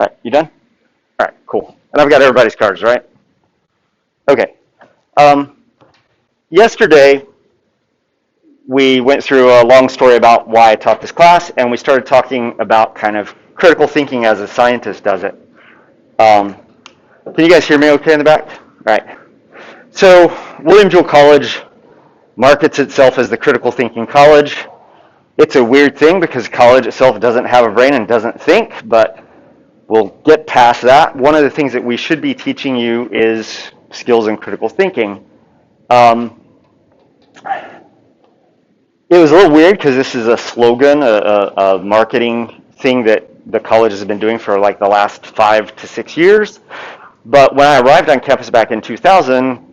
All right, you done? All right, cool. And I've got everybody's cards, right? Okay. Um, Yesterday, we went through a long story about why I taught this class, and we started talking about kind of critical thinking as a scientist does it. Can you guys hear me okay in the back? All right. So, William Jewell College markets itself as the critical thinking college. It's a weird thing because college itself doesn't have a brain and doesn't think, but we'll get past that. One of the things that we should be teaching you is skills in critical thinking. It was a little weird because this is a slogan, a marketing thing that the college has been doing for like the last 5 to 6 years. But when I arrived on campus back in 2000,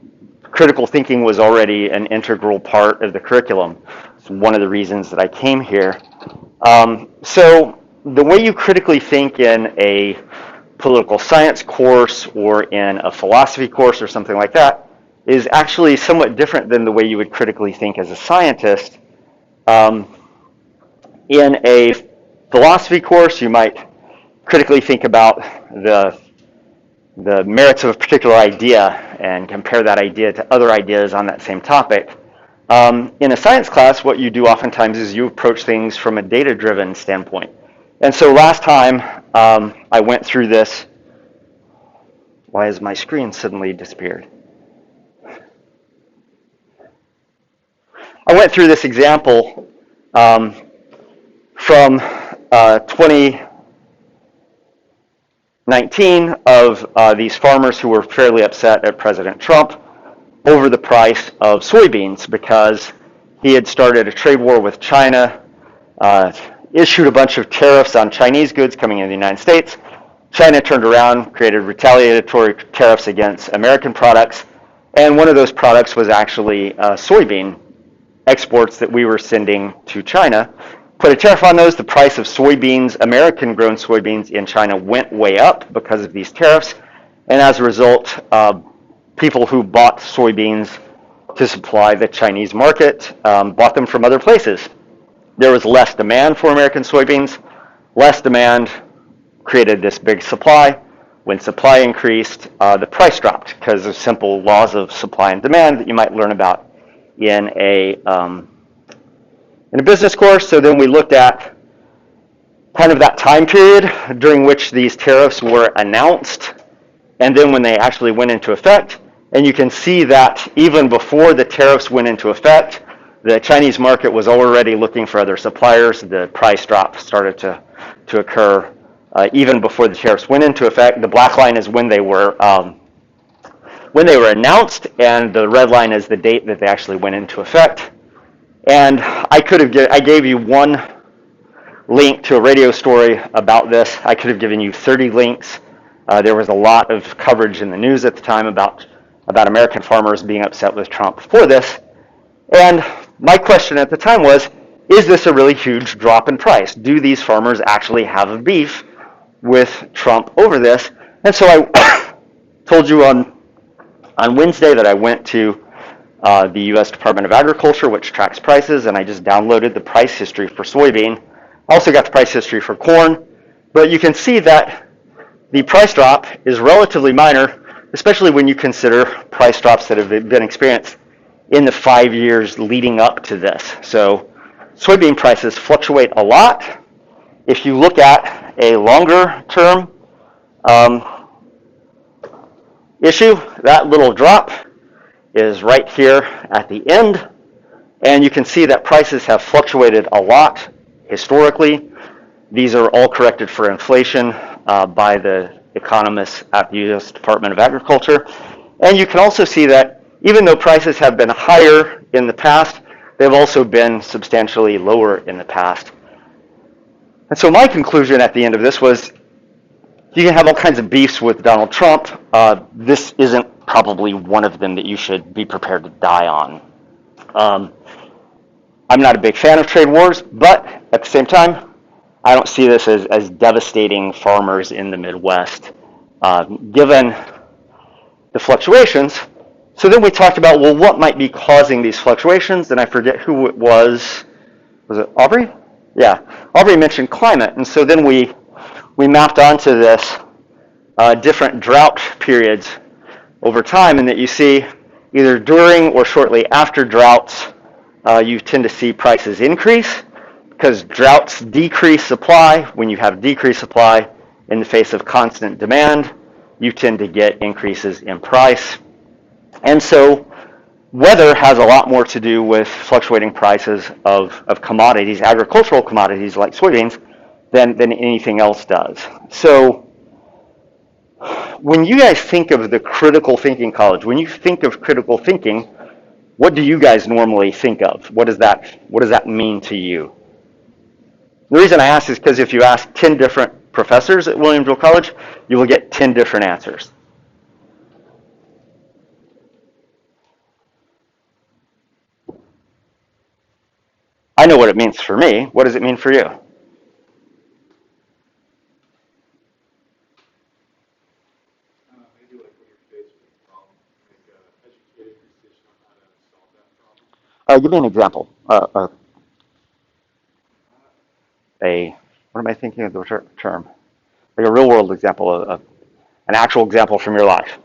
critical thinking was already an integral part of the curriculum. It's one of the reasons that I came here. So the way you critically think in a political science course or in a philosophy course or something like that is actually somewhat different than the way you would critically think as a scientist. In a philosophy course, you might critically think about the merits of a particular idea and compare that idea to other ideas on that same topic. In a science class, what you do oftentimes is you approach things from a data-driven standpoint. And so last time I went through this. Why has my screen suddenly disappeared? I went through this example from 2019 of these farmers who were fairly upset at President Trump over the price of soybeans because he had started a trade war with China, issued a bunch of tariffs on Chinese goods coming into the United States. China turned around, created retaliatory tariffs against American products, and one of those products was actually soybean exports that we were sending to China. Put a tariff on those, the price of soybeans, American-grown soybeans in China went way up because of these tariffs, and as a result, people who bought soybeans to supply the Chinese market bought them from other places. There was less demand for American soybeans. Less demand created this big supply. When supply increased, the price dropped because of simple laws of supply and demand that you might learn about in a business course. So then we looked at kind of that time period during which these tariffs were announced and then when they actually went into effect. And you can see that even before the tariffs went into effect, the Chinese market was already looking for other suppliers. The price drop started to occur even before the tariffs went into effect. The black line is when they were announced, and the red line is the date that they actually went into effect. And I gave you one link to a radio story about this. I could have given you 30 links. There was a lot of coverage in the news at the time about American farmers being upset with Trump for this. And my question at the time was, is this a really huge drop in price? Do these farmers actually have a beef with Trump over this? And so I told you on Wednesday that I went to the U.S. Department of Agriculture, which tracks prices, and I just downloaded the price history for soybean. I also got the price history for corn, but you can see that the price drop is relatively minor, especially when you consider price drops that have been experienced in the 5 years leading up to this. So soybean prices fluctuate a lot. If you look at a longer term issue, that little drop is right here at the end, and you can see that prices have fluctuated a lot historically. These are all corrected for inflation by the economists at the U.S. Department of Agriculture. And you can also see that even though prices have been higher in the past, they've also been substantially lower in the past. And so my conclusion at the end of this was, you can have all kinds of beefs with Donald Trump. This isn't probably one of them that you should be prepared to die on. I'm not a big fan of trade wars, but at the same time, I don't see this as devastating farmers in the Midwest, given the fluctuations. So then we talked about, well, what might be causing these fluctuations? And I forget who it was. Was it Aubrey? Yeah, Aubrey mentioned climate. And so then we we mapped onto this different drought periods over time, and that you see either during or shortly after droughts, you tend to see prices increase because droughts decrease supply. When you have decreased supply in the face of constant demand, you tend to get increases in price. And so weather has a lot more to do with fluctuating prices of commodities, agricultural commodities like soybeans, than anything else does. So when you guys think of the critical thinking college, when you think of critical thinking, what do you guys normally think of? What does that mean to you? The reason I ask is because if you ask 10 different professors at Williamsville College, you will get 10 different answers. I know what it means for me. What does it mean for you? Give me an example. What am I thinking of the term? Like a real world example, an actual example from your life.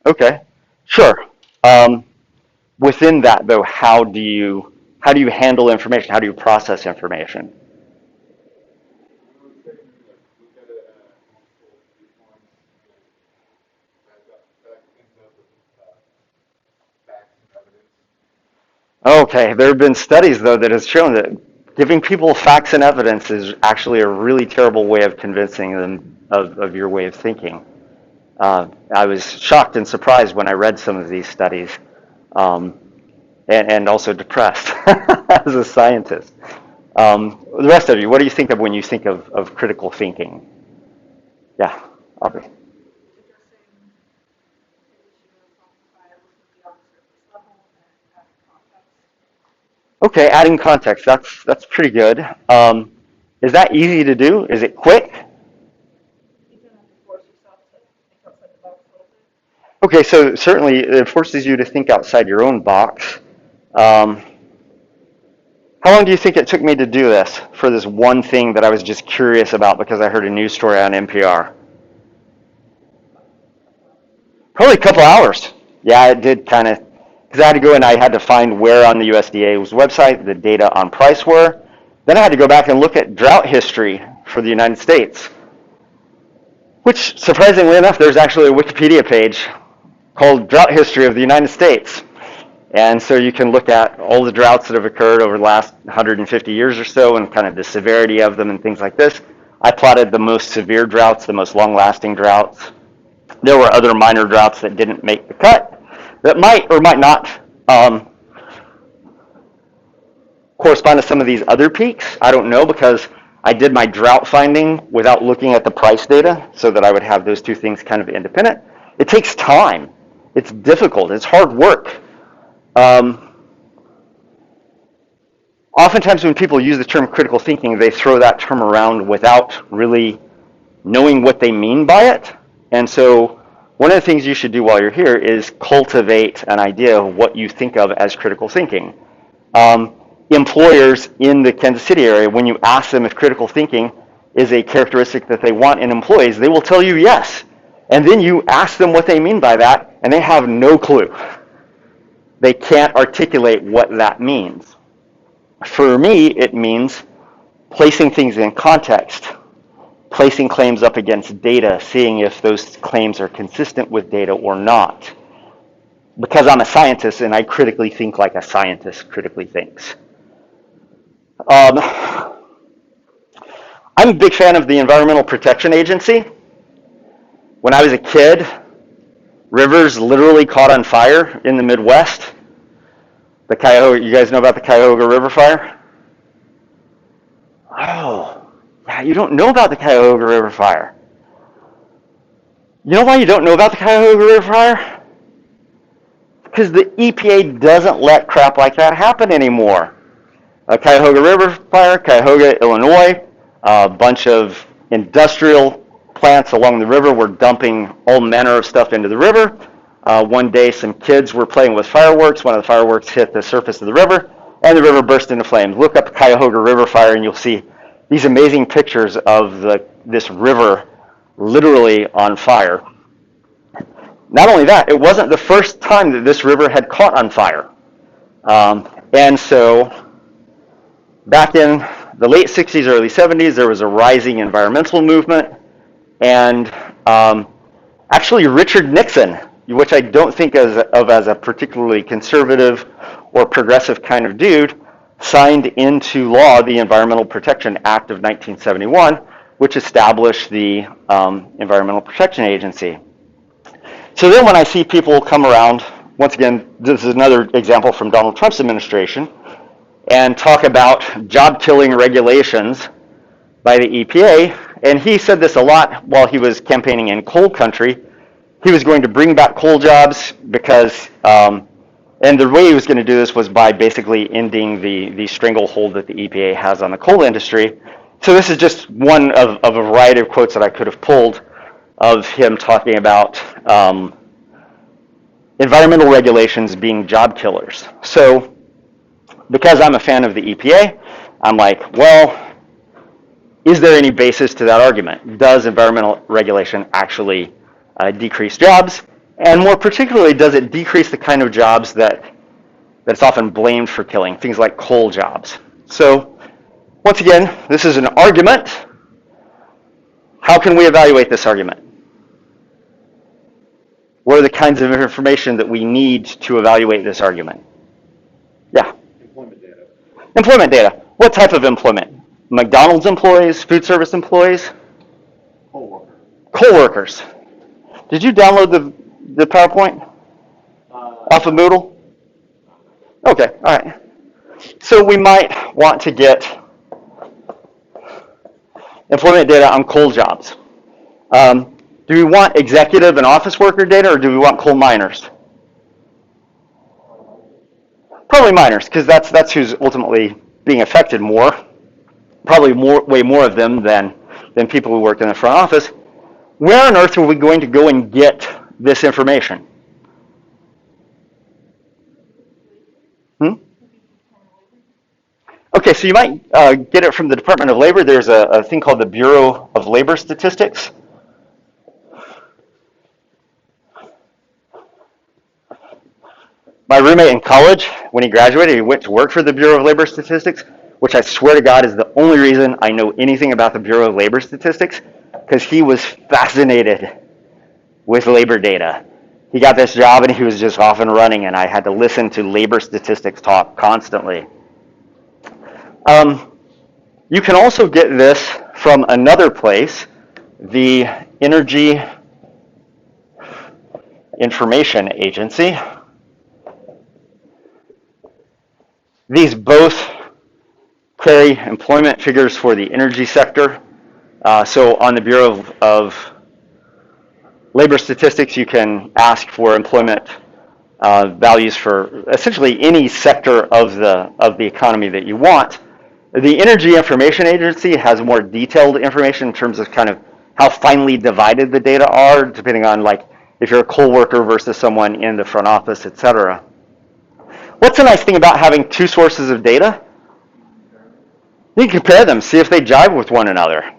Okay, sure. Within that, though, how do you handle information? How do you process information? Okay, there have been studies, though, that has shown that giving people facts and evidence is actually a really terrible way of convincing them of your way of thinking. I was shocked and surprised when I read some of these studies, and also depressed as a scientist. The rest of you, what do you think of when you think of critical thinking? Yeah, Aubrey. Okay, adding context, that's pretty good. Is that easy to do? Is it quick? Okay, so certainly it forces you to think outside your own box. Um, how long do you think it took me to do this for this one thing that I was just curious about because I heard a news story on NPR? Probably a couple hours. Yeah, it did kind of, because I had to go and I had to find where on the USDA's website the data on price were. Then I had to go back and look at drought history for the United States, which surprisingly enough, there's actually a Wikipedia page called Drought History of the United States. And so you can look at all the droughts that have occurred over the last 150 years or so and kind of the severity of them and things like this. I plotted the most severe droughts, the most long-lasting droughts. There were other minor droughts that didn't make the cut that might or might not correspond to some of these other peaks. I don't know because I did my drought finding without looking at the price data so that I would have those two things kind of independent. It takes time. It's difficult. It's hard work. Oftentimes when people use the term critical thinking, they throw that term around without really knowing what they mean by it. And so one of the things you should do while you're here is cultivate an idea of what you think of as critical thinking. Employers in the Kansas City area, when you ask them if critical thinking is a characteristic that they want in employees, they will tell you yes. And then you ask them what they mean by that, and they have no clue. They can't articulate what that means. For me, it means placing things in context, placing claims up against data, seeing if those claims are consistent with data or not. Because I'm a scientist and I critically think like a scientist critically thinks. I'm a big fan of the Environmental Protection Agency. When I was a kid, rivers literally caught on fire in the Midwest. The Cuyahoga, you guys know about the Cuyahoga River fire? Oh, yeah, you don't know about the Cuyahoga River fire. You know why you don't know about the Cuyahoga River fire? Because the EPA doesn't let crap like that happen anymore. Cuyahoga River fire, Cuyahoga, Illinois, a bunch of industrial plants along the river were dumping all manner of stuff into the river. One day, some kids were playing with fireworks. One of the fireworks hit the surface of the river, and the river burst into flames. Look up Cuyahoga River fire, and you'll see these amazing pictures of this river literally on fire. Not only that, it wasn't the first time that this river had caught on fire. And so back in the late 60s, early 70s, there was a rising environmental movement. And actually, Richard Nixon, which I don't think of as a particularly conservative or progressive kind of dude, signed into law the Environmental Protection Act of 1971, which established the Environmental Protection Agency. So then when I see people come around, once again, this is another example from Donald Trump's administration, and talk about job-killing regulations by the EPA, and he said this a lot while he was campaigning in coal country. He was going to bring back coal jobs because, and the way he was going to do this was by basically ending the stranglehold that the EPA has on the coal industry. So this is just one of a variety of quotes that I could have pulled of him talking about environmental regulations being job killers. So because I'm a fan of the EPA, I'm like, well, is there any basis to that argument? Does environmental regulation actually decrease jobs? And more particularly, does it decrease the kind of jobs that's often blamed for killing, things like coal jobs? So once again, this is an argument. How can we evaluate this argument? What are the kinds of information that we need to evaluate this argument? Yeah? Employment data. Employment data. What type of employment? McDonald's employees, food service employees? Poll worker. Coal workers. Did you download the PowerPoint off of Moodle? Okay, all right. So we might want to get employment data on coal jobs. Do we want executive and office worker data, or do we want coal miners? Probably miners, because that's who's ultimately being affected more. Probably way more of them than people who work in the front office. Where on earth are we going to go and get this information? Okay, so you might get it from the Department of Labor. There's a thing called the Bureau of Labor Statistics. My roommate in college, when he graduated, he went to work for the Bureau of Labor Statistics, which I swear to God is the only reason I know anything about the Bureau of Labor Statistics, because he was fascinated with labor data. He got this job and he was just off and running, and I had to listen to labor statistics talk constantly. You can also get this from another place, the Energy Information Agency. These both carry employment figures for the energy sector. So on the Bureau of Labor Statistics, you can ask for employment values for essentially any sector of the economy that you want. The Energy Information Agency has more detailed information in terms of kind of how finely divided the data are, depending on like if you're a coal worker versus someone in the front office, et cetera. What's the nice thing about having two sources of data? You can compare them, see if they jive with one another.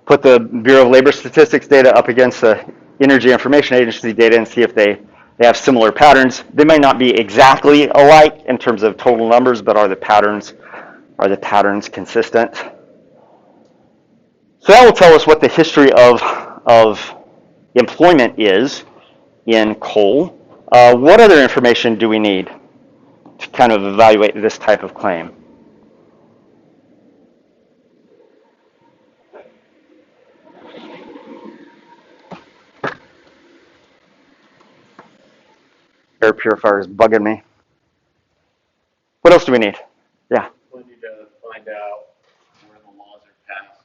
Put the Bureau of Labor Statistics data up against the Energy Information Agency data and see if they have similar patterns. They may not be exactly alike in terms of total numbers, but are the patterns consistent? So that will tell us what the history of employment is in coal. What other information do we need to kind of evaluate this type of claim? Air purifier is bugging me. What else do we need? Yeah. We need to find out where the laws are passed,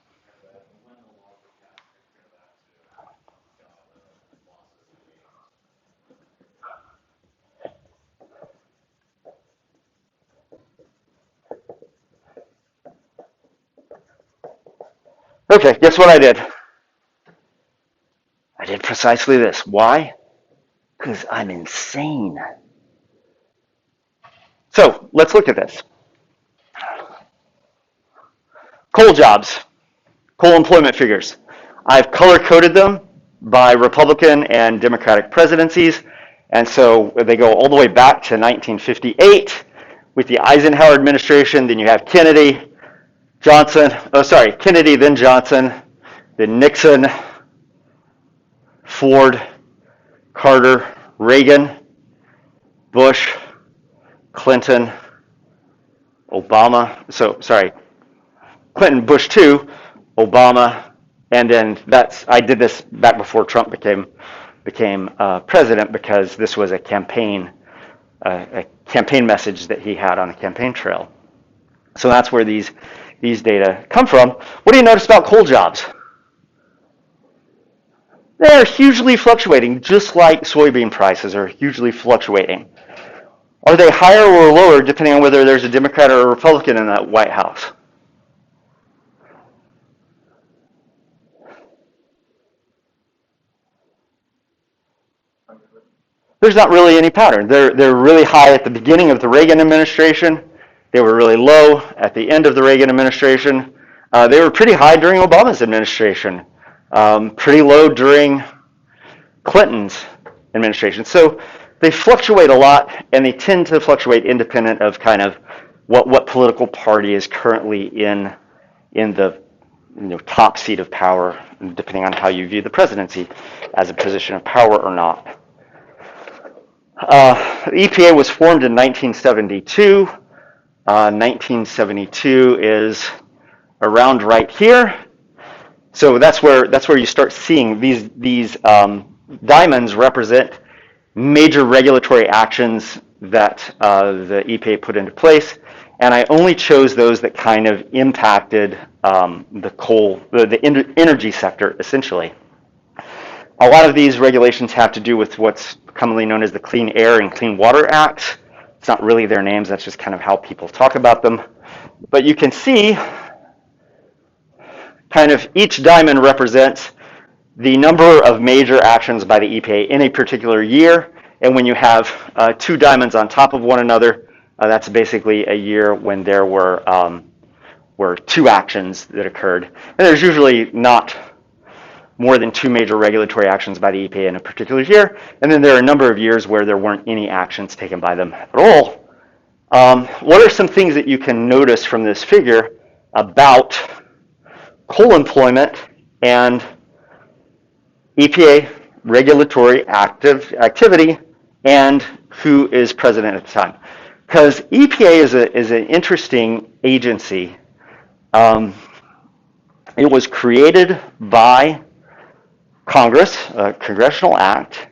when the laws are passed, Okay, guess what I did? I did precisely this. Why? Because I'm insane. So let's look at this. Coal jobs, coal employment figures. I've color coded them by Republican and Democratic presidencies. And so they go all the way back to 1958 with the Eisenhower administration. Then you have Kennedy, Kennedy, then Johnson, then Nixon, Ford, Carter, Reagan, Bush, Clinton, Obama. Clinton, Bush 2, Obama, and then I did this back before Trump became president because this was a campaign message that he had on the campaign trail. So that's where these data come from. What do you notice about coal jobs? They're hugely fluctuating, just like soybean prices are hugely fluctuating. Are they higher or lower depending on whether there's a Democrat or a Republican in that White House? There's not really any pattern. They're really high at the beginning of the Reagan administration. They were really low at the end of the Reagan administration. They were pretty high during Obama's administration. Pretty low during Clinton's administration. So they fluctuate a lot, and they tend to fluctuate independent of kind of what political party is currently in the top seat of power, depending on how you view the presidency as a position of power or not. The EPA was formed in 1972. 1972 is around right here. So that's where you start seeing these diamonds represent major regulatory actions that the EPA put into place, and I only chose those that kind of impacted the energy sector, essentially. A lot of these regulations have to do with what's commonly known as the Clean Air and Clean Water Acts. It's not really their names, that's just kind of how people talk about them. But you can see kind of each diamond represents the number of major actions by the EPA in a particular year. And when you have two diamonds on top of one another, that's basically a year when there were two actions that occurred. And there's usually not more than two major regulatory actions by the EPA in a particular year. And then there are a number of years where there weren't any actions taken by them at all. What are some things that you can notice from this figure about coal employment and EPA regulatory activity and who is president at the time? Because EPA is an interesting agency. It was created by Congress, a congressional act,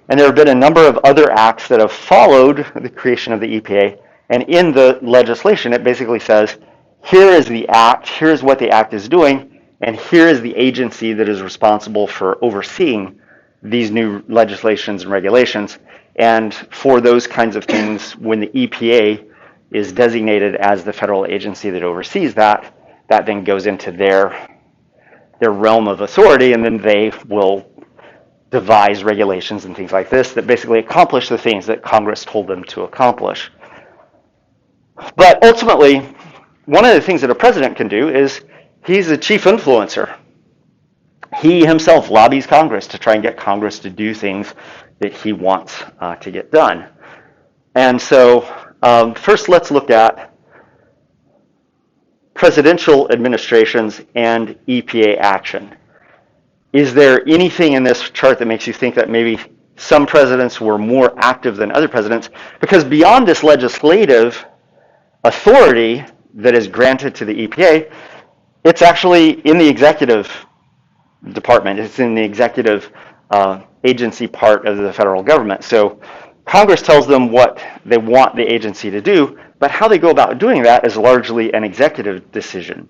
and there have been a number of other acts that have followed the creation of the EPA. And in the legislation, it basically says, here is the act, here's what the act is doing, and here is the agency that is responsible for overseeing these new legislations and regulations. And for those kinds of things, when the EPA is designated as the federal agency that oversees that, that then goes into their realm of authority, and then they will devise regulations and things like this that basically accomplish the things that Congress told them to accomplish. But ultimately, one of the things that a president can do is he's the chief influencer. He himself lobbies Congress to try and get Congress to do things that he wants to get done. And so first let's look at presidential administrations and EPA action. Is there anything in this chart that makes you think that maybe some presidents were more active than other presidents? Because beyond this legislative authority that is granted to the EPA, it's actually in the executive department. It's in the executive agency part of the federal government. So Congress tells them what they want the agency to do, but how they go about doing that is largely an executive decision.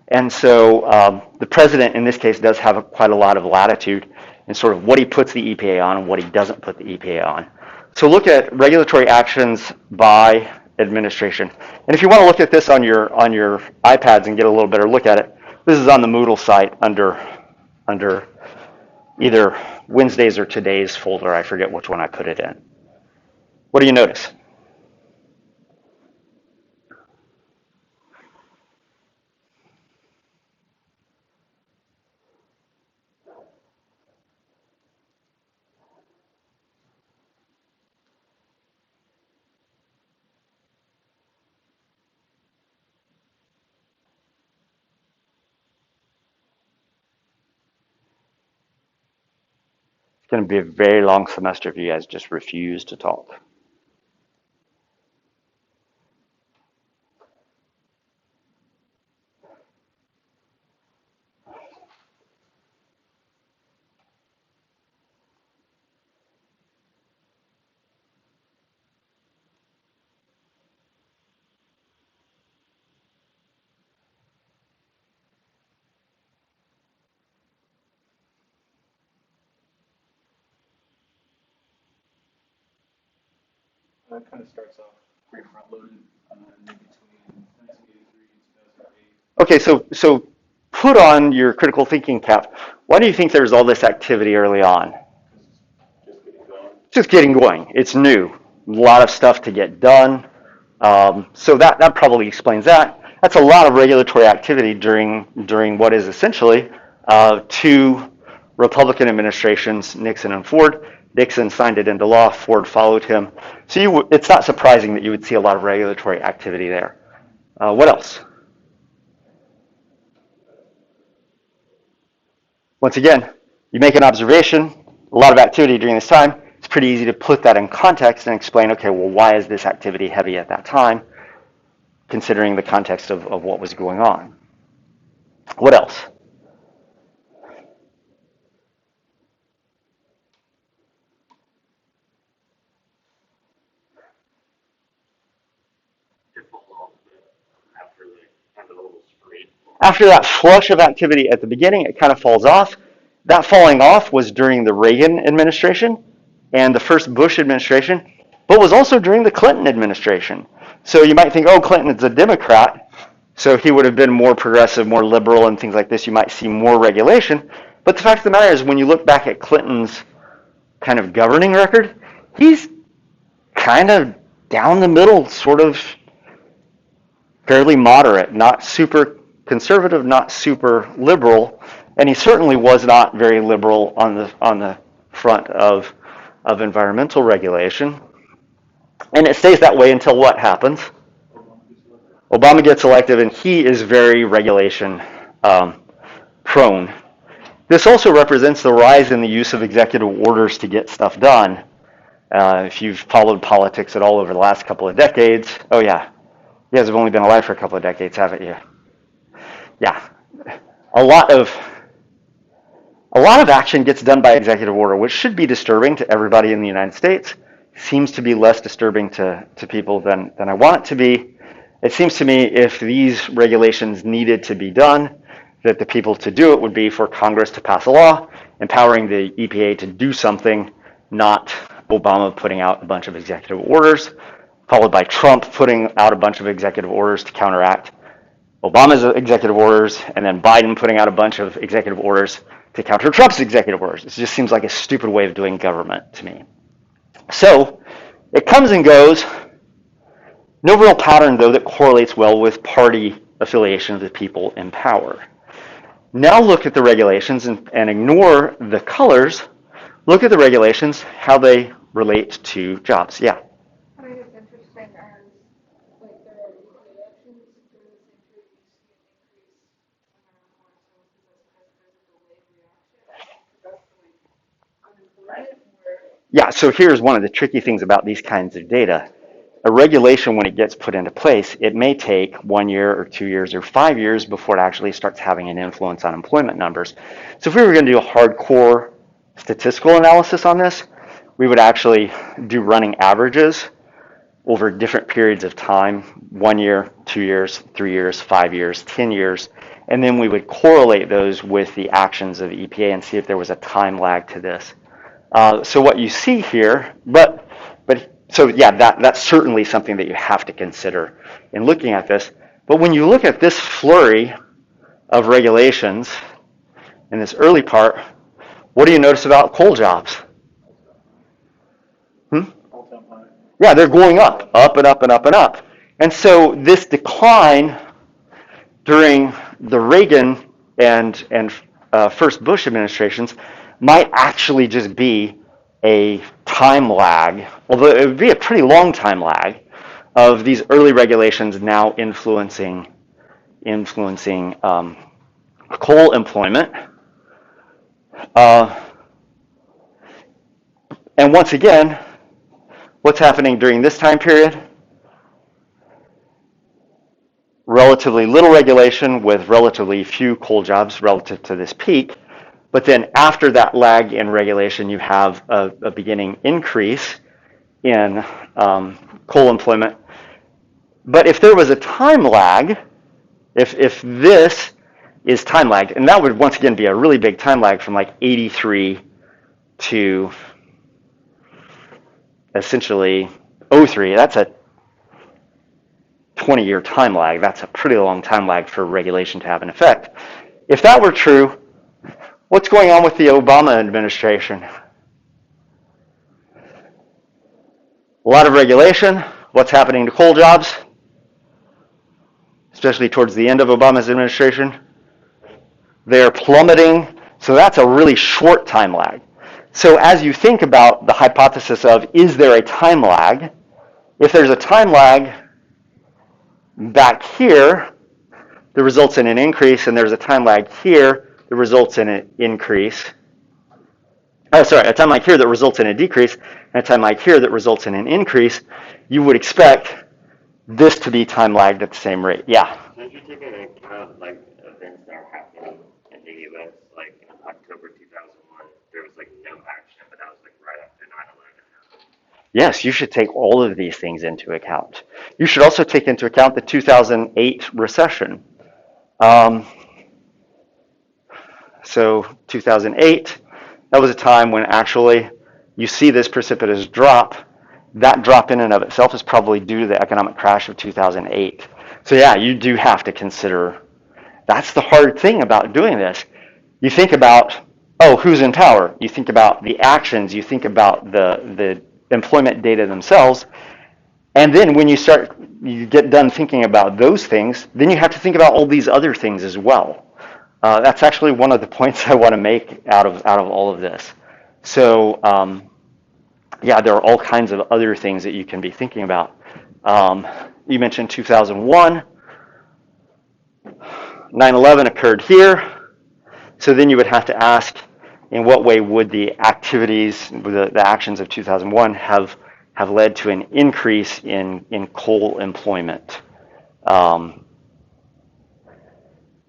And so the president, in this case, does have quite a lot of latitude in sort of what he puts the EPA on and what he doesn't put the EPA on. So look at regulatory actions by administration. And if you want to look at this on your iPads and get a little better look at it, This is on the Moodle site under either Wednesday's or today's folder. I forget which one I put it in. What do you notice? It's going to be a very long semester if you guys just refuse to talk. That kind of starts off pretty front loaded in between 1983 and 2008. Okay, so put on your critical thinking cap. Why do you think there's all this activity early on? Just getting going. Just getting going. It's new. A lot of stuff to get done. So that probably explains that. That's a lot of regulatory activity during what is essentially two Republican administrations, Nixon and Ford. Nixon signed it into law. Ford followed him. So it's not surprising that you would see a lot of regulatory activity there. What else? Once again, you make an observation, a lot of activity during this time. It's pretty easy to put that in context and explain, okay, well, why is this activity heavy at that time, considering the context of what was going on. What else? After that flush of activity at the beginning, it kind of falls off. That falling off was during the Reagan administration and the first Bush administration, but was also during the Clinton administration. So you might think, oh, Clinton is a Democrat, so he would have been more progressive, more liberal, and things like this. You might see more regulation. But the fact of the matter is, when you look back at Clinton's kind of governing record, he's kind of down the middle, sort of fairly moderate, not super conservative, not super liberal, and he certainly was not very liberal on the front of environmental regulation. And it stays that way until what happens? Obama gets elected, and he is very regulation prone. This also represents the rise in the use of executive orders to get stuff done. If you've followed politics at all over the last couple of decades, oh yeah, you guys have only been alive for a couple of decades, haven't you? Yeah, a lot of action gets done by executive order, which should be disturbing to everybody in the United States. Seems to be less disturbing to people than I want it to be. It seems to me if these regulations needed to be done, that the people to do it would be for Congress to pass a law empowering the EPA to do something, not Obama putting out a bunch of executive orders, followed by Trump putting out a bunch of executive orders to counteract Obama's executive orders, and then Biden putting out a bunch of executive orders to counter Trump's executive orders. It just seems like a stupid way of doing government to me. So it comes and goes. No real pattern, though, that correlates well with party affiliation of the people in power. Now look at the regulations and ignore the colors. Look at the regulations, how they relate to jobs. Yeah. I mean, it's interesting as like there are weekly elections during the same period you see an increase in unemployment because of the delayed reaction. That's like unemployment where Yeah, so here's one of the tricky things about these kinds of data. A regulation, when it gets put into place, it may take 1 year or 2 years or 5 years before it actually starts having an influence on employment numbers. So if we were going to do a hardcore statistical analysis on this, we would actually do running averages over different periods of time, 1 year, 2 years, 3 years, 5 years, 10 years, and then we would correlate those with the actions of the EPA and see if there was a time lag to this. So what you see here, so yeah, that's certainly something that you have to consider in looking at this. But when you look at this flurry of regulations in this early part, what do you notice about coal jobs? All-time high. Yeah, they're going up and up and up and up. And so this decline during the Reagan and first Bush administrations might actually just be a time lag, although it would be a pretty long time lag, of these early regulations now influencing coal employment. And once again, what's happening during this time period? Relatively little regulation with relatively few coal jobs relative to this peak. But then after that lag in regulation, you have a beginning increase in coal employment. But if there was a time lag, if this is time lagged, and that would once again be a really big time lag from like 83 to essentially 03, that's a 20-year time lag. That's a pretty long time lag for regulation to have an effect. If that were true, what's going on with the Obama administration? A lot of regulation. What's happening to coal jobs? Especially towards the end of Obama's administration. They're plummeting. So that's a really short time lag. So as you think about the hypothesis of, is there a time lag? If there's a time lag back here, that results in an increase, and there's a time lag here that results in an increase. A time lag here that results in a decrease, and a time lag here that results in an increase. You would expect this to be time lagged at the same rate. Yeah? Don't you take into account like events that are happening in the U.S. like in October 2001? There was like no action, but that was like right after 9/11. Yes, you should take all of these things into account. You should also take into account the 2008 recession. So 2008, that was a time when actually you see this precipitous drop. That drop in and of itself is probably due to the economic crash of 2008. So yeah, you do have to consider, that's the hard thing about doing this. You think about, who's in power? You think about the actions, you think about the employment data themselves, and then when you get done thinking about those things, then you have to think about all these other things as well. That's actually one of the points I want to make out of all of this. So there are all kinds of other things that you can be thinking about. You mentioned 2001. 9/11 occurred here. So then you would have to ask, in what way would the activities, the actions of 2001 have led to an increase in coal employment?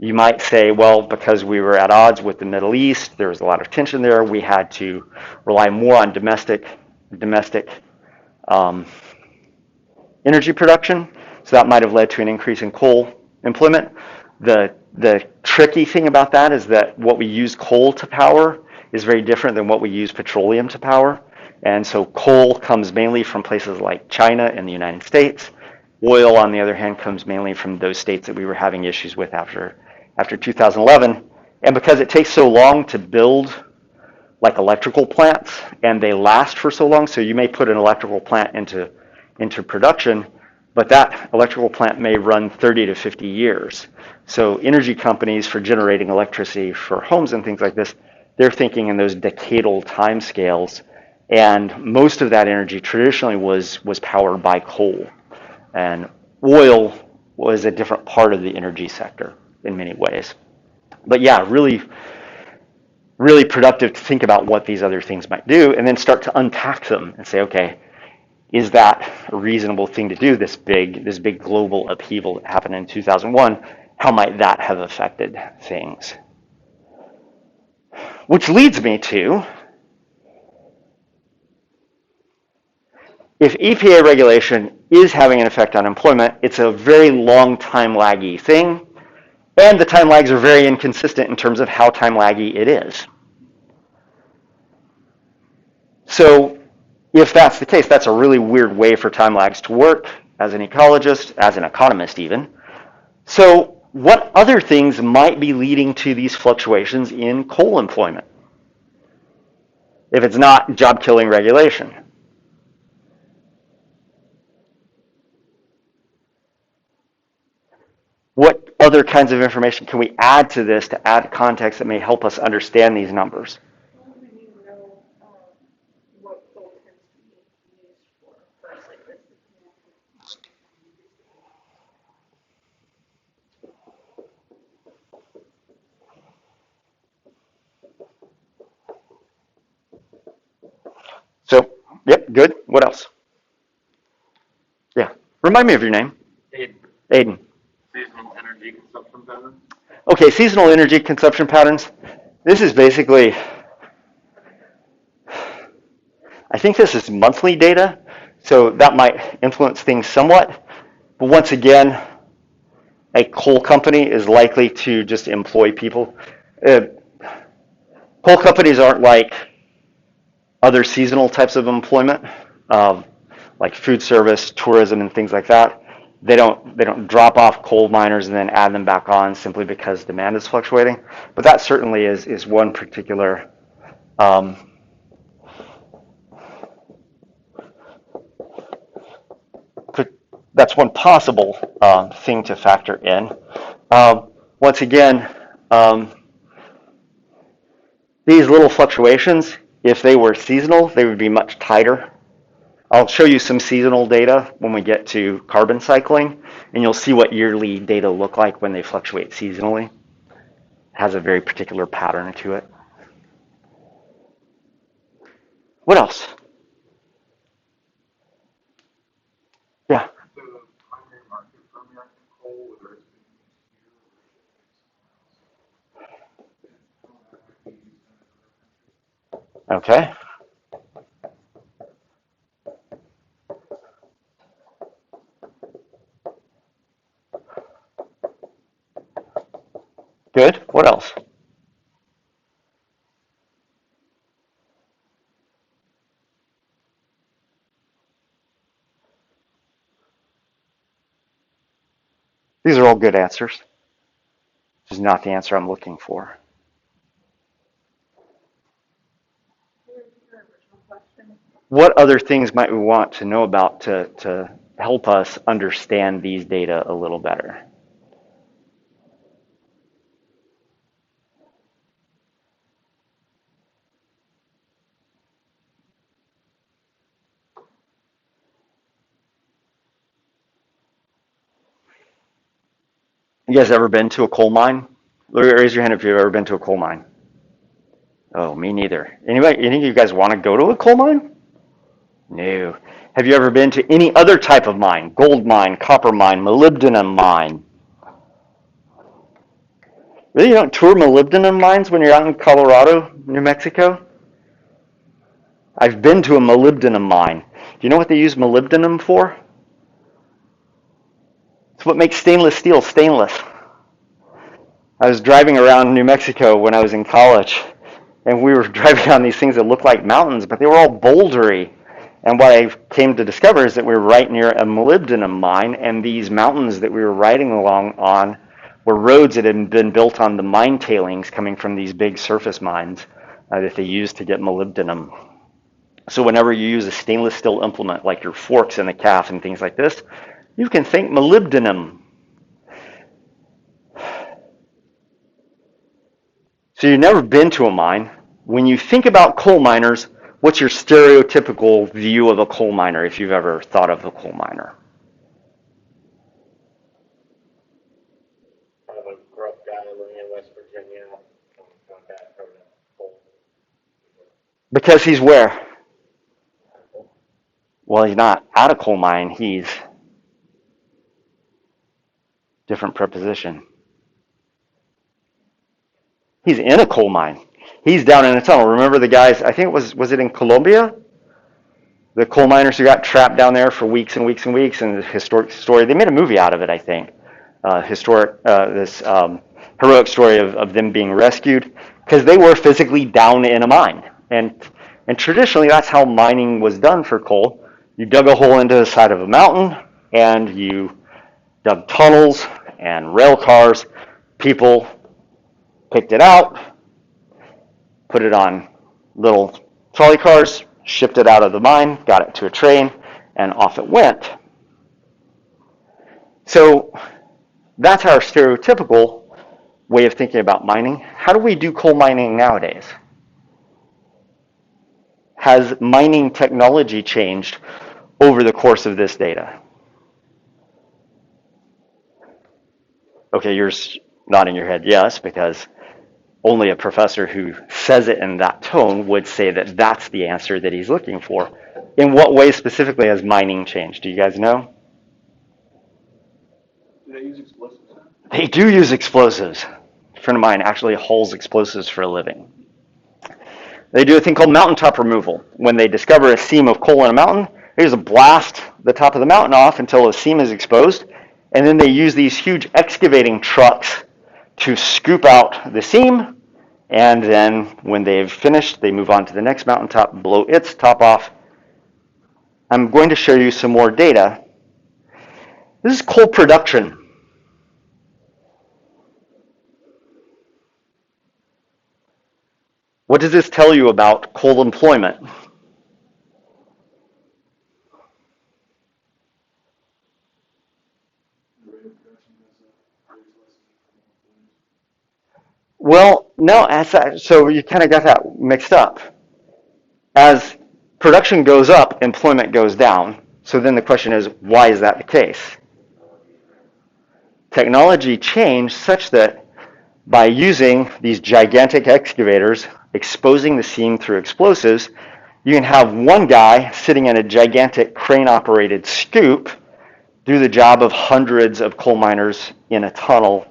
You might say, well, because we were at odds with the Middle East, there was a lot of tension there, we had to rely more on domestic energy production, so that might have led to an increase in coal employment. The tricky thing about that is that what we use coal to power is very different than what we use petroleum to power. And so coal comes mainly from places like China and the United States. Oil, on the other hand, comes mainly from those states that we were having issues with after 2011. And because it takes so long to build like electrical plants, and they last for so long, so you may put an electrical plant into production, but that electrical plant may run 30 to 50 years. So energy companies, for generating electricity for homes and things like this, they're thinking in those decadal time scales, and most of that energy traditionally was powered by coal. And oil was a different part of the energy sector in many ways. But yeah, really, really productive to think about what these other things might do, and then start to unpack them and say, okay, is that a reasonable thing to do, this big global upheaval that happened in 2001? How might that have affected things? Which leads me to, if EPA regulation is having an effect on employment, it's a very long time laggy thing, and the time lags are very inconsistent in terms of how time laggy it is. So if that's the case, that's a really weird way for time lags to work as an ecologist, as an economist even. So what other things might be leading to these fluctuations in coal employment if it's not job killing regulation? What other kinds of information can we add to this to add context that may help us understand these numbers? Well, we need to know what coal tends to be used for parts like this. So, yep, good. What else? Yeah. Remind me of your name. Aiden, Aiden. seasonal energy consumption pattern. Okay, seasonal energy consumption patterns. This is basically, I think this is monthly data, so that might influence things somewhat. But once again, a coal company is likely to just employ people. Coal companies aren't like other seasonal types of employment, like food service, tourism, and things like that. They don't drop off coal miners and then add them back on simply because demand is fluctuating. But that certainly is one particular that's one possible thing to factor in. Once again, these little fluctuations, if they were seasonal, they would be much tighter. I'll show you some seasonal data when we get to carbon cycling, and you'll see what yearly data look like when they fluctuate seasonally. It has a very particular pattern to it. What else? Yeah. The primary market for American coal, whether it's being used here or shipping somewhere else, how that might be used in other countries. Okay. Good. What else? These are all good answers. This is not the answer I'm looking for. What other things might we want to know about to help us understand these data a little better? You guys ever been to a coal mine? Raise your hand if you've ever been to a coal mine. Oh, me neither. Anybody, any of you guys want to go to a coal mine? No. Have you ever been to any other type of mine? Gold mine, copper mine, molybdenum mine? Really, you don't tour molybdenum mines when you're out in Colorado, New Mexico? I've been to a molybdenum mine. Do you know what they use molybdenum for? It's what makes stainless steel stainless. I was driving around New Mexico when I was in college, and we were driving on these things that looked like mountains, but they were all bouldery. And what I came to discover is that we were right near a molybdenum mine, and these mountains that we were riding along on were roads that had been built on the mine tailings coming from these big surface mines that they used to get molybdenum. So whenever you use a stainless steel implement, like your forks and the calf and things like this, you can think molybdenum. So you've never been to a mine. When you think about coal miners, what's your stereotypical view of a coal miner if you've ever thought of a coal miner? Kind of a gruff guy living in West Virginia, coming back from the coal. Because he's where? Well, he's not at a coal mine. He's different preposition. He's in a coal mine. He's down in a tunnel. Remember the guys, I think it was it in Colombia? The coal miners who got trapped down there for weeks and weeks and weeks, and the historic story. They made a movie out of it, I think. This heroic story of them being rescued because they were physically down in a mine. And traditionally, that's how mining was done for coal. You dug a hole into the side of a mountain, and you dug tunnels, and rail cars. People picked it out, put it on little trolley cars, shipped it out of the mine, got it to a train, and off it went. So that's our stereotypical way of thinking about mining. How do we do coal mining nowadays? Has mining technology changed over the course of this data? Okay, you're nodding your head yes, because only a professor who says it in that tone would say that that's the answer that he's looking for. In what way specifically has mining changed? Do you guys know? Do they use explosives now? They do use explosives. A friend of mine actually hauls explosives for a living. They do a thing called mountaintop removal. When they discover a seam of coal in a mountain, they just blast the top of the mountain off until the seam is exposed, and then they use these huge excavating trucks to scoop out the seam, and then when they've finished, they move on to the next mountaintop, blow its top off. I'm going to show you some more data. This is coal production. What does this tell you about coal employment? The rate of production goes up, there's less need for more employees. Well, no, so you kind of got that mixed up. As production goes up, employment goes down. So then the question is, why is that the case? Technology changed such that by using these gigantic excavators, exposing the seam through explosives, you can have one guy sitting in a gigantic crane-operated scoop do the job of hundreds of coal miners in a tunnel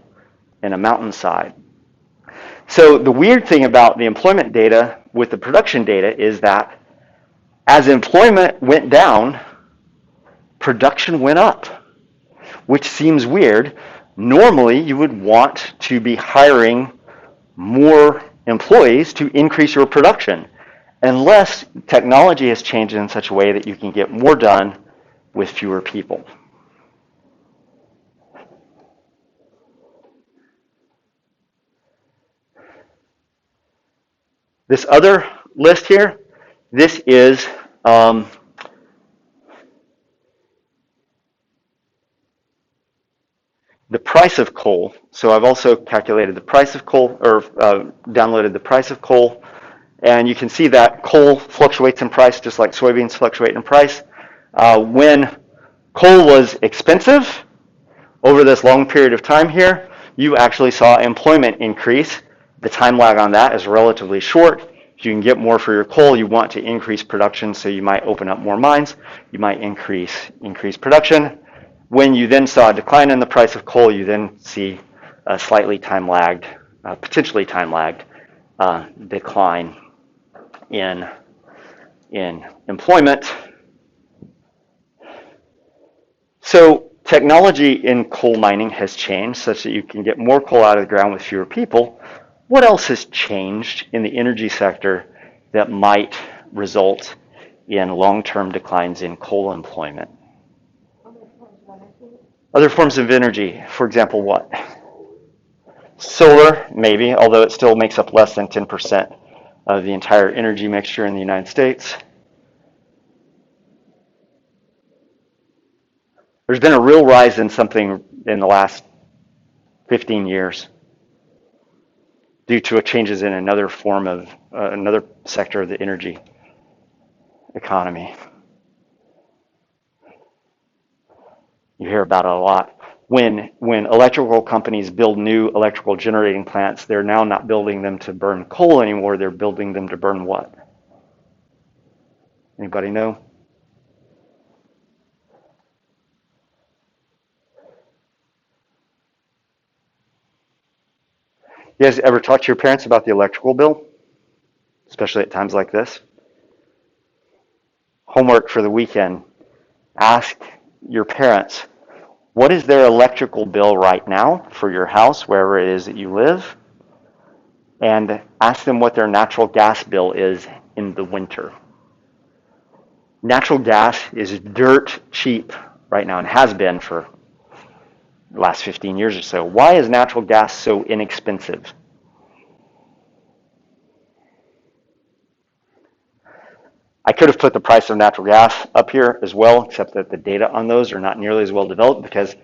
in a mountainside. So the weird thing about the employment data with the production data is that as employment went down, production went up, which seems weird. Normally, you would want to be hiring more employees to increase your production, unless technology has changed in such a way that you can get more done with fewer people. This other list here, this is the price of coal. So I've also calculated the price of coal, or downloaded the price of coal. And you can see that coal fluctuates in price just like soybeans fluctuate in price. When coal was expensive, over this long period of time here, you actually saw employment increase. The time lag on that is relatively short. If you can get more for your coal, you want to increase production, so you might open up more mines. You might increase production. When you then saw a decline in the price of coal, you then see a slightly time-lagged, potentially time-lagged decline in employment. So technology in coal mining has changed such that you can get more coal out of the ground with fewer people. What else has changed in the energy sector that might result in long-term declines in coal employment? Other forms of energy, for example, what? Solar, maybe, although it still makes up less than 10% of the entire energy mixture in the United States. There's been a real rise in something in the last 15 years due to changes in another form of, another sector of the energy economy. You hear about it a lot. When electrical companies build new electrical generating plants, they're now not building them to burn coal anymore, they're building them to burn what? Anybody know? You guys ever talk to your parents about the electrical bill? Especially at times like this? Homework for the weekend. Ask your parents, what is their electrical bill right now for your house, wherever it is that you live? And ask them what their natural gas bill is in the winter. Natural gas is dirt cheap right now and has been for last 15 years or so. Why is natural gas so inexpensive? I could have put the price of natural gas up here as well, except that the data on those are not nearly as well developed because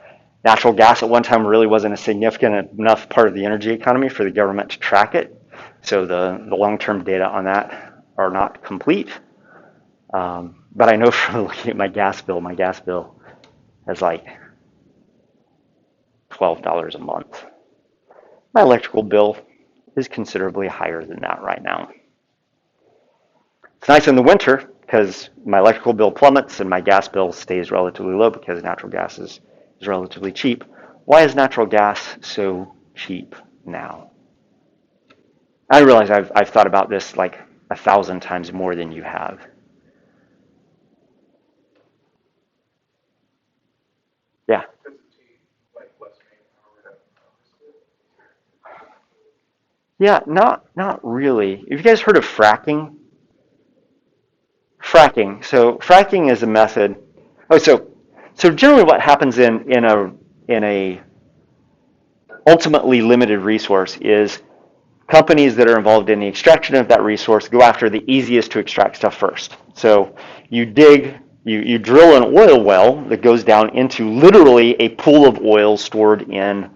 natural gas at one time really wasn't a significant enough part of the energy economy for the government to track it. So the long-term data on that are not complete. But I know from looking at my gas bill is like $12 a month. My electrical bill is considerably higher than that right now. It's nice in the winter because my electrical bill plummets and my gas bill stays relatively low because natural gas is relatively cheap. Why is natural gas so cheap now? I realize I've thought about this like 1,000 times more than you have. Yeah. Because it takes like less manpower to harvest it. Yeah, not really. Have you guys heard of fracking? Fracking. So fracking is a method. Oh, so generally what happens in a ultimately limited resource is companies that are involved in the extraction of that resource go after the easiest to extract stuff first. So you drill an oil well that goes down into literally a pool of oil stored in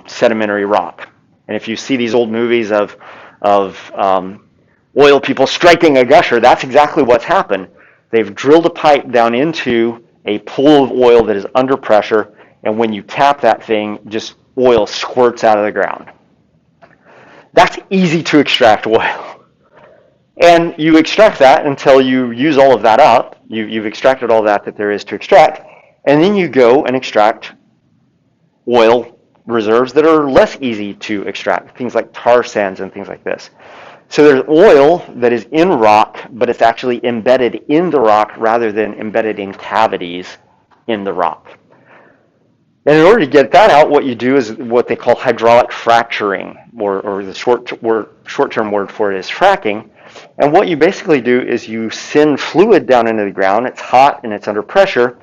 sedimentary rock. And if you see these old movies of oil people striking a gusher, that's exactly what's happened. They've drilled a pipe down into a pool of oil that is under pressure, and when you tap that thing, just oil squirts out of the ground. That's easy to extract oil. And you extract that until you use all of that up. You've extracted all that there is to extract, and then you go and extract oil reserves that are less easy to extract, things like tar sands and things like this. So there's oil that is in rock, but it's actually embedded in the rock rather than embedded in cavities in the rock. And in order to get that out, what you do is what they call hydraulic fracturing, or the short-term word for it is fracking. And what you basically do is you send fluid down into the ground. It's hot and it's under pressure.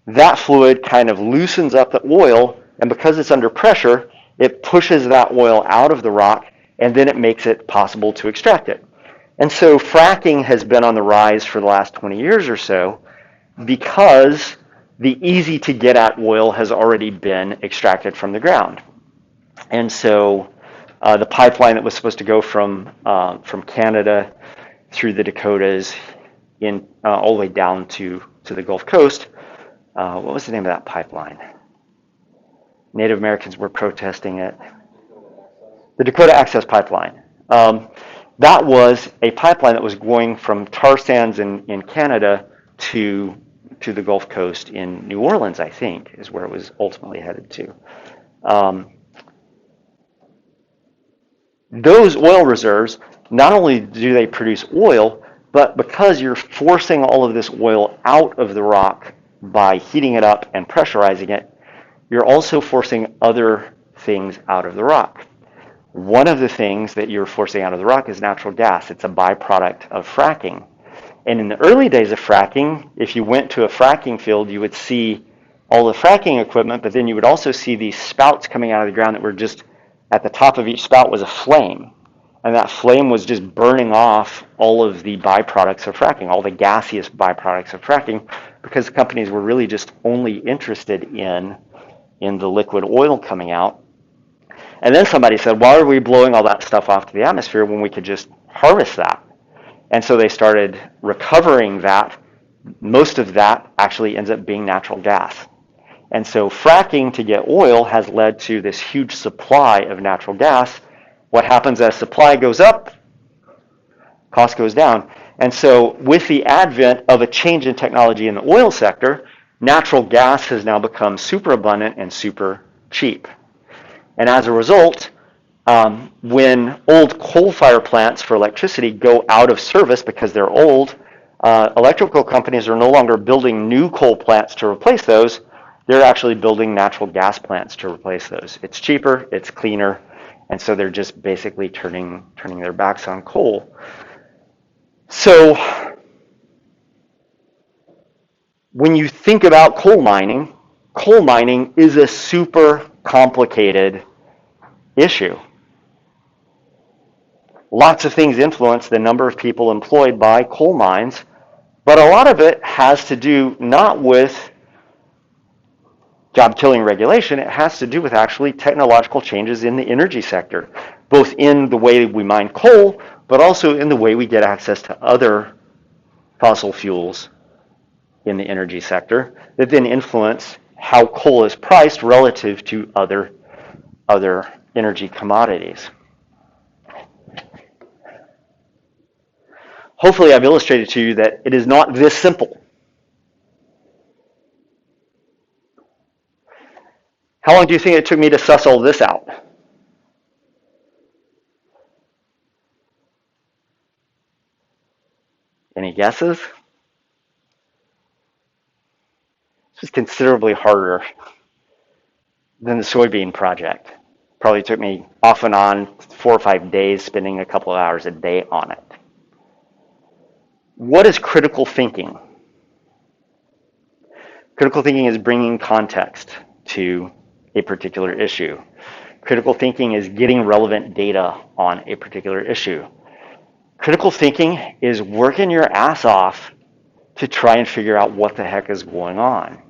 That fluid kind of loosens up the oil, and because it's under pressure, it pushes that oil out of the rock, and then it makes it possible to extract it. And so fracking has been on the rise for the last 20 years or so because the easy to get at oil has already been extracted from the ground. And so the pipeline that was supposed to go from Canada through the Dakotas in all the way down to the Gulf Coast, what was the name of that pipeline? Native Americans were protesting it. The Dakota Access Pipeline. That was a pipeline that was going from tar sands in Canada to the Gulf Coast in New Orleans, I think, is where it was ultimately headed to. Those oil reserves, not only do they produce oil, but because you're forcing all of this oil out of the rock by heating it up and pressurizing it, you're also forcing other things out of the rock. One of the things that you're forcing out of the rock is natural gas. It's a byproduct of fracking. And in the early days of fracking, if you went to a fracking field, you would see all the fracking equipment, but then you would also see these spouts coming out of the ground that were just, at the top of each spout was a flame. And that flame was just burning off all of the byproducts of fracking, all the gaseous byproducts of fracking, because companies were really just only interested in the liquid oil coming out. And then somebody said, why are we blowing all that stuff off to the atmosphere when we could just harvest that? And so they started recovering that. Most of that actually ends up being natural gas. And so fracking to get oil has led to this huge supply of natural gas. What happens as supply goes up? Cost goes down. And so with the advent of a change in technology in the oil sector, natural gas has now become super abundant and super cheap. And as a result, when old coal-fired plants for electricity go out of service because they're old, electrical companies are no longer building new coal plants to replace those. They're actually building natural gas plants to replace those. It's cheaper, it's cleaner, and so they're just basically turning their backs on coal. So when you think about coal mining, coal mining is a super complicated issue. Lots of things influence the number of people employed by coal mines, but a lot of it has to do not with job killing regulation, it has to do with actually technological changes in the energy sector, both in the way we mine coal, but also in the way we get access to other fossil fuels in the energy sector that then influence how coal is priced relative to other energy commodities. Hopefully I've illustrated to you that it is not this simple. How long do you think it took me to suss all this out? Any guesses? This is considerably harder than the soybean project. Probably took me off and on 4 or 5 days, spending a couple of hours a day on it. What is critical thinking? Critical thinking is bringing context to a particular issue. Critical thinking is getting relevant data on a particular issue. Critical thinking is working your ass off to try and figure out what the heck is going on.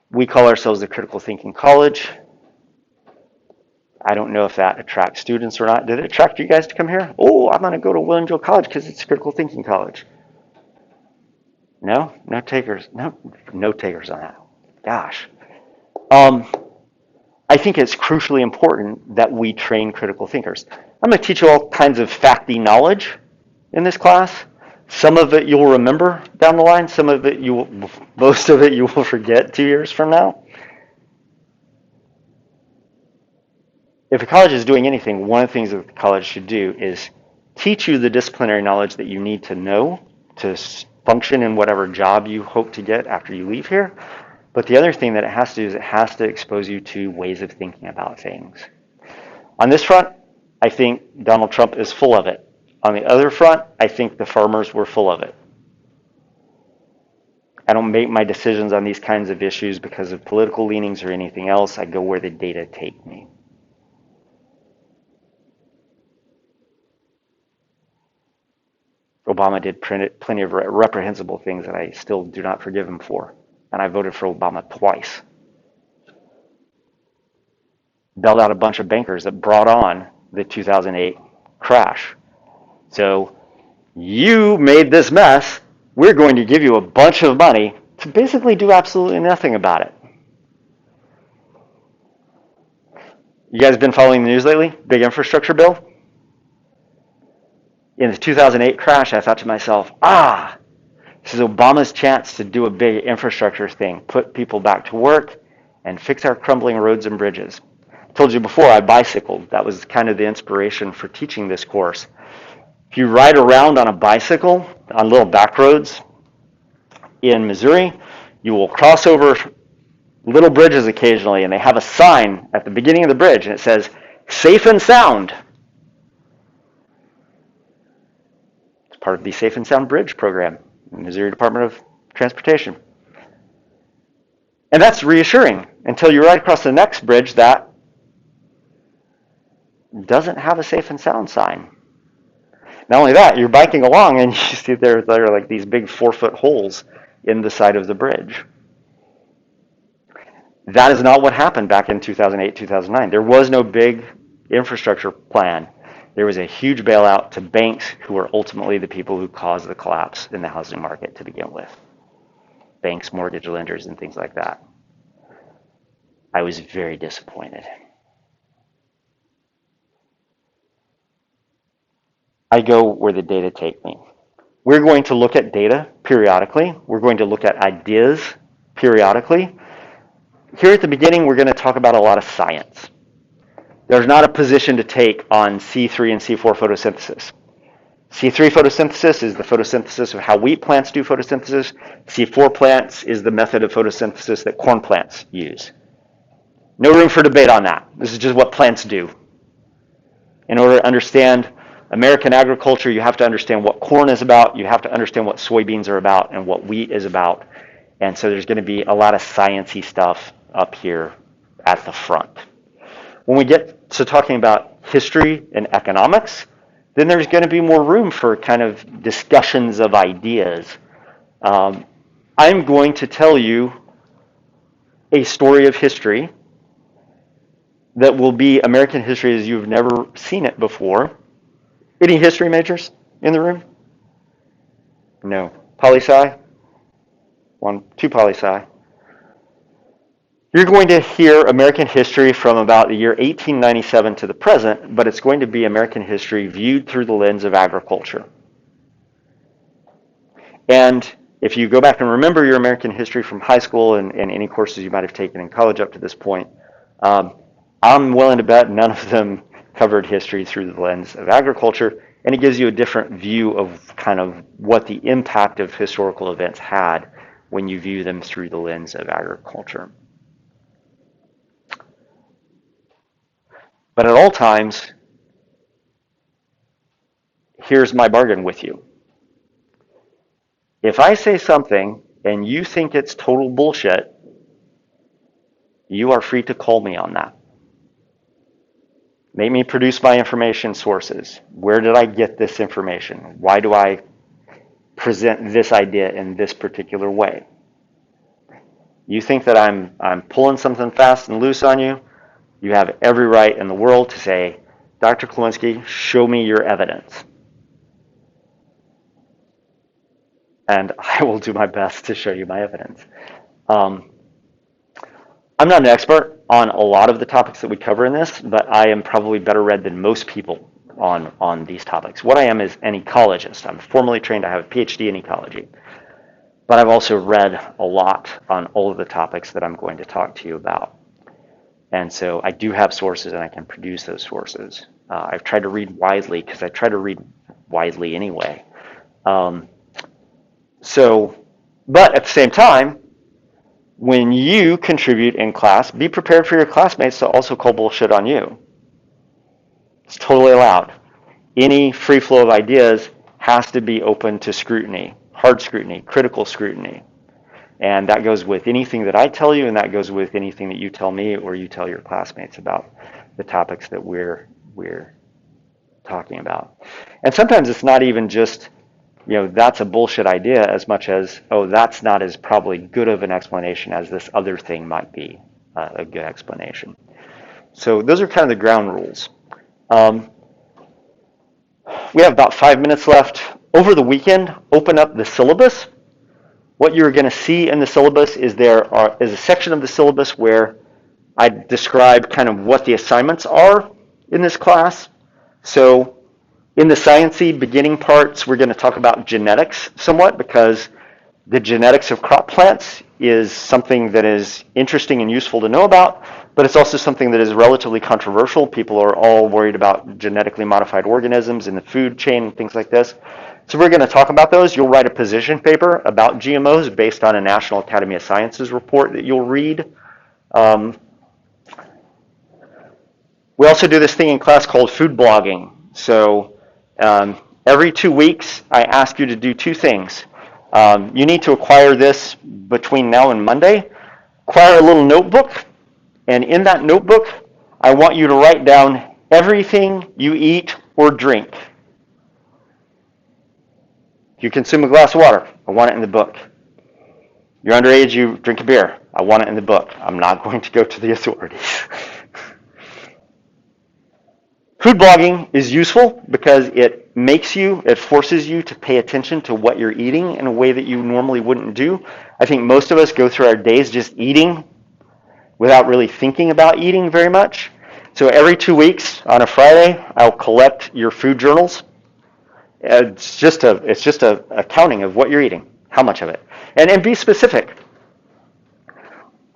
We call ourselves the Critical Thinking College. I don't know if that attracts students or not. Did it attract you guys to come here? Oh, I'm going to go to William Joe College because it's a Critical Thinking College. No? No takers? No takers on that. Gosh. I think it's crucially important that we train critical thinkers. I'm going to teach you all kinds of facty knowledge in this class. Some of it you'll remember down the line. Most of it you will forget 2 years from now. If a college is doing anything, one of the things that the college should do is teach you the disciplinary knowledge that you need to know to function in whatever job you hope to get after you leave here. But the other thing that it has to do is it has to expose you to ways of thinking about things. On this front, I think Donald Trump is full of it. On the other front, I think the farmers were full of it. I don't make my decisions on these kinds of issues because of political leanings or anything else. I go where the data take me. Obama did plenty of reprehensible things that I still do not forgive him for. And I voted for Obama twice. Bailed out a bunch of bankers that brought on the 2008 crash. So you made this mess. We're going to give you a bunch of money to basically do absolutely nothing about it. You guys been following the news lately? Big infrastructure bill? In the 2008 crash, I thought to myself, this is Obama's chance to do a big infrastructure thing, put people back to work, and fix our crumbling roads and bridges. I told you before, I bicycled. That was kind of the inspiration for teaching this course. If you ride around on a bicycle on little back roads in Missouri, you will cross over little bridges occasionally, and they have a sign at the beginning of the bridge, and it says, "Safe and Sound." It's part of the Safe and Sound Bridge program in the Missouri Department of Transportation. And that's reassuring until you ride across the next bridge that doesn't have a safe and sound sign. Not only that, you're biking along and you see there are like these big 4-foot holes in the side of the bridge. That is not what happened back in 2008, 2009. There was no big infrastructure plan. There was a huge bailout to banks who were ultimately the people who caused the collapse in the housing market to begin with. Banks, mortgage lenders, and things like that. I was very disappointed. I go where the data take me. We're going to look at data periodically. We're going to look at ideas periodically. Here at the beginning, we're going to talk about a lot of science. There's not a position to take on C3 and C4 photosynthesis. C3 photosynthesis is the photosynthesis of how wheat plants do photosynthesis. C4 plants is the method of photosynthesis that corn plants use. No room for debate on that. This is just what plants do. In order to understand American agriculture, you have to understand what corn is about, you have to understand what soybeans are about, and what wheat is about. And so there's going to be a lot of sciencey stuff up here at the front. When we get to talking about history and economics, then there's going to be more room for kind of discussions of ideas. I'm going to tell you a story of history that will be American history as you've never seen it before. Any history majors in the room? No. Poli-sci? One, two poli-sci. You're going to hear American history from about the year 1897 to the present, but it's going to be American history viewed through the lens of agriculture. And if you go back and remember your American history from high school and any courses you might have taken in college up to this point, I'm willing to bet none of them covered history through the lens of agriculture, and it gives you a different view of kind of what the impact of historical events had when you view them through the lens of agriculture. But at all times, here's my bargain with you. If I say something and you think it's total bullshit, you are free to call me on that. Make me produce my information sources. Where did I get this information? Why do I present this idea in this particular way? You think that I'm pulling something fast and loose on you? You have every right in the world to say, Dr. Klawinski, show me your evidence. And I will do my best to show you my evidence. I'm not an expert on a lot of the topics that we cover in this, but I am probably better read than most people on these topics. What I am is an ecologist. I'm formally trained. I have a PhD in ecology. But I've also read a lot on all of the topics that I'm going to talk to you about. And so I do have sources and I can produce those sources. I've tried to read widely because I try to read widely anyway. But at the same time, when you contribute in class, be prepared for your classmates to also call bullshit on you. It's totally allowed. Any free flow of ideas has to be open to scrutiny, hard scrutiny, critical scrutiny. And that goes with anything that I tell you, and that goes with anything that you tell me or you tell your classmates about the topics that we're talking about. And sometimes it's not even just, that's a bullshit idea as much as, that's not as probably good of an explanation as this other thing might be a good explanation. So those are kind of the ground rules. We have about 5 minutes left. Over the weekend, open up the syllabus. What you're going to see in the syllabus is there is a section of the syllabus where I describe kind of what the assignments are in this class. So in the sciencey beginning parts, we're going to talk about genetics somewhat because the genetics of crop plants is something that is interesting and useful to know about, but it's also something that is relatively controversial. People are all worried about genetically modified organisms in the food chain and things like this. So we're going to talk about those. You'll write a position paper about GMOs based on a National Academy of Sciences report that you'll read. We also do this thing in class called food blogging. So every 2 weeks, I ask you to do two things. You need to acquire this between now and Monday. Acquire a little notebook, and in that notebook, I want you to write down everything you eat or drink. You consume a glass of water, I want it in the book. You're underage, you drink a beer, I want it in the book. I'm not going to go to the authorities. Food blogging is useful because it forces you to pay attention to what you're eating in a way that you normally wouldn't do. I think most of us go through our days just eating without really thinking about eating very much. So every 2 weeks on a Friday, I'll collect your food journals. It's just a counting of what you're eating, how much of it. And be specific.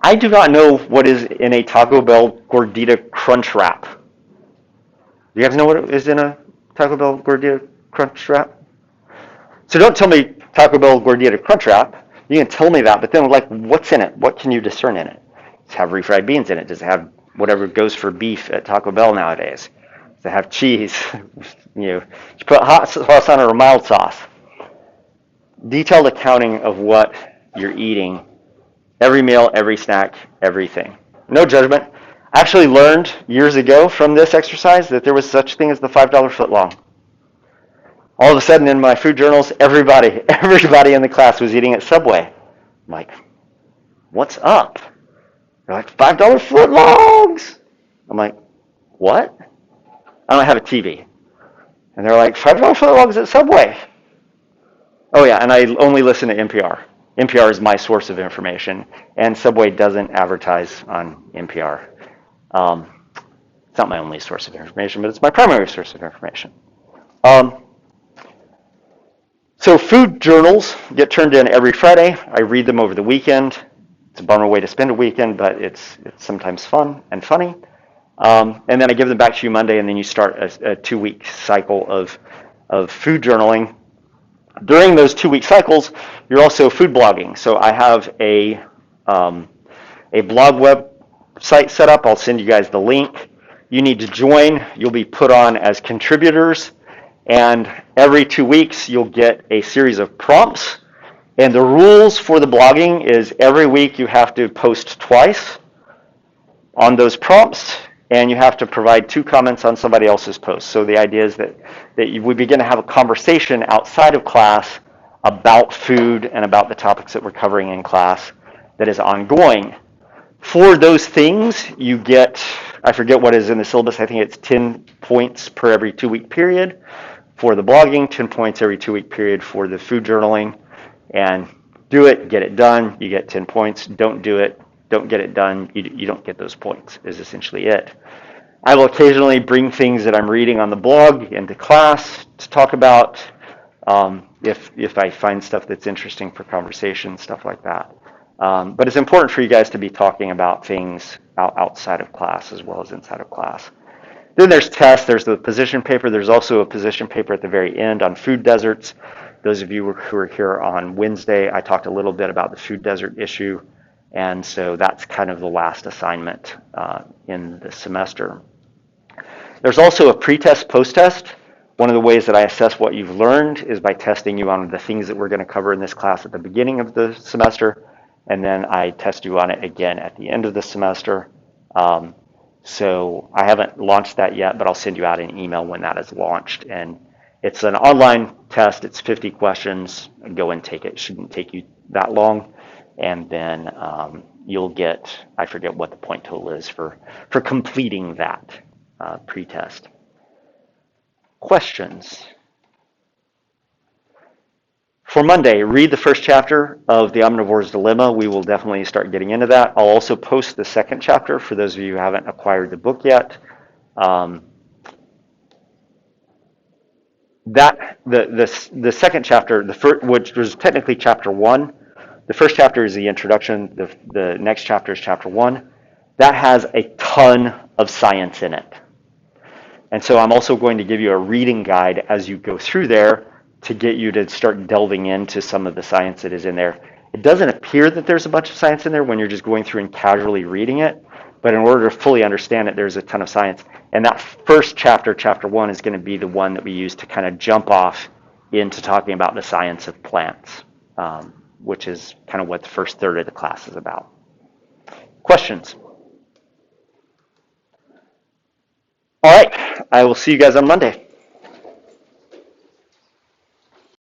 I do not know what is in a Taco Bell Gordita Crunch Wrap. Do you guys know what is in a Taco Bell Gordita Crunch Wrap? So don't tell me Taco Bell Gordita Crunch Wrap. You can tell me that, but then what's in it? What can you discern in it? Does it have refried beans in it? Does it have whatever goes for beef at Taco Bell nowadays? Does it have cheese? You put hot sauce on it or mild sauce. Detailed accounting of what you're eating, every meal, every snack, everything. No judgment. I actually learned years ago from this exercise that there was such thing as the $5 footlong. All of a sudden in my food journals, everybody in the class was eating at Subway. I'm like, what's up? They're like, $5 footlongs. I'm like, what? I don't have a TV. And they're like, $5 footlongs at Subway. Oh yeah, and I only listen to NPR. NPR is my source of information, and Subway doesn't advertise on NPR. It's not my only source of information, but it's my primary source of information. So food journals get turned in every Friday. I read them over the weekend. It's a bummer way to spend a weekend, but it's sometimes fun and funny. And then I give them back to you Monday, and then you start a 2-week cycle of food journaling. During those 2-week cycles, you're also food blogging. So I have a blog website set up. I'll send you guys the link. You need to join. You'll be put on as contributors. And every 2 weeks, you'll get a series of prompts. And the rules for the blogging is every week you have to post twice on those prompts, and you have to provide 2 comments on somebody else's post. So the idea is that we begin to have a conversation outside of class about food and about the topics that we're covering in class that is ongoing. For those things, you get, I forget what is in the syllabus, I think it's 10 points per every 2-week period. For the blogging, 10 points every 2-week period for the food journaling. And do it, get it done, you get 10 points. Don't do it, don't get it done, you don't get those points, is essentially it. I will occasionally bring things that I'm reading on the blog into class to talk about if I find stuff that's interesting for conversation, stuff like that. But it's important for you guys to be talking about things outside of class as well as inside of class. Then there's tests, there's the position paper. There's also a position paper at the very end on food deserts. Those of you who were here on Wednesday, I talked a little bit about the food desert issue. And so that's kind of the last assignment in the semester. There's also a pre-test, post-test. One of the ways that I assess what you've learned is by testing you on the things that we're going to cover in this class at the beginning of the semester, and then I test you on it again at the end of the semester. So I haven't launched that yet, but I'll send you out an email when that is launched. And it's an online test. It's 50 questions. Go and take it. It shouldn't take you that long. And then you'll get, I forget what the point total is for completing that pre-test. Questions? For Monday, read the first chapter of The Omnivore's Dilemma. We will definitely start getting into that. I'll also post the second chapter for those of you who haven't acquired the book yet. The second chapter, which was technically chapter 1, the first chapter is the introduction. The next chapter is chapter 1. That has a ton of science in it. And so I'm also going to give you a reading guide as you go through there to get you to start delving into some of the science that is in there. It doesn't appear that there's a bunch of science in there when you're just going through and casually reading it, but in order to fully understand it, there's a ton of science. And that first chapter, chapter 1, is going to be the one that we use to kind of jump off into talking about the science of plants, which is kind of what the first third of the class is about. Questions? All right, I will see you guys on Monday.